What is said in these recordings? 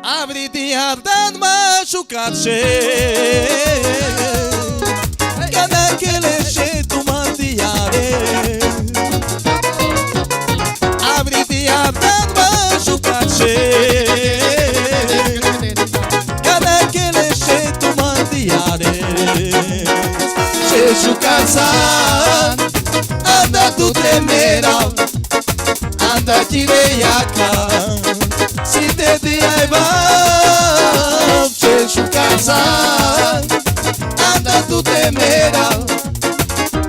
Avriti ardan machucar-se Cada que leche tu mandiare Avriti ardan machucar-se Cada que leche tu mandiare Chechu cansar Anda tu tremera Anda direiaca Si te diaiva Chechu cansar Anda tu tremera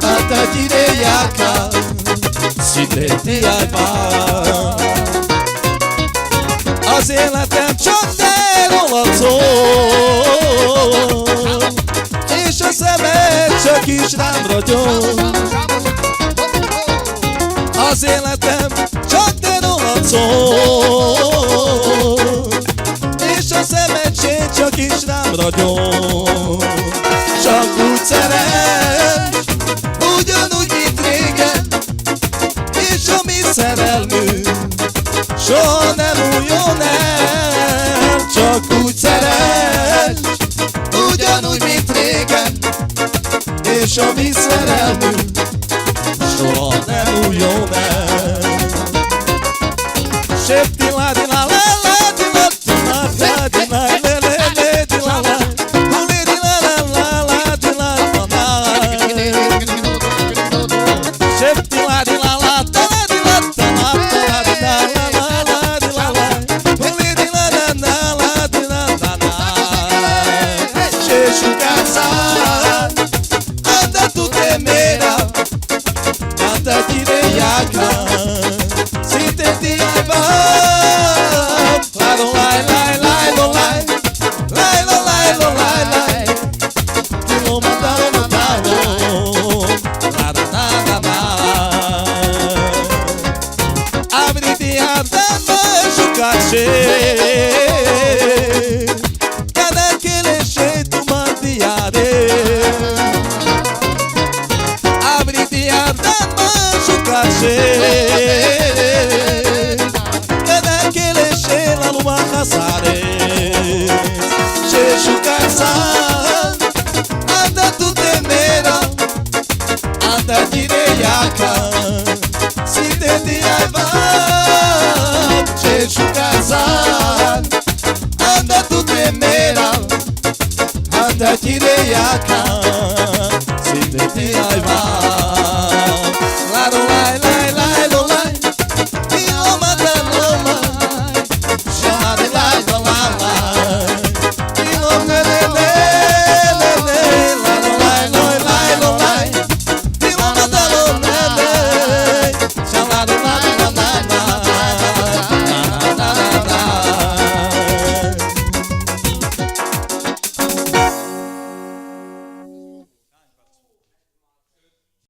Anda direiaca Si te diaiva Az életem csak te rólad szól És a szemed csak is rám ragyog Az életem csak te rólad szól És a szemed csak is rám ragyog Csak úgy szeress, ugyanúgy, mint régen És a mi szerelmünk soha nem újjon el Csak úgy szeress, ugyanúgy, mint régen És a mi szerelmünk soha nem újjon el Septi la di la la la di la di la la di la le le le di la la Uli di la la la la di la la la Septi la di la la da la di la da la da la di la la la la di la la Uli di la la la la di la la la Chechu cansar Anda tu tremera Anda direiaca Si te diaiva Claro lai lai lai lo lai Lai lo lai lo lai lai Tu lo mandalo mandalo Nada nada mais Avriti ardan machucar-se Cada que leche tu mandiare Avriti ardan machucar-se Cada que leche la luma casare Chechu cansar Anda tu temera Anda direiaca Si te diaiva Chechu cansar Anda tu temera Anda direiaca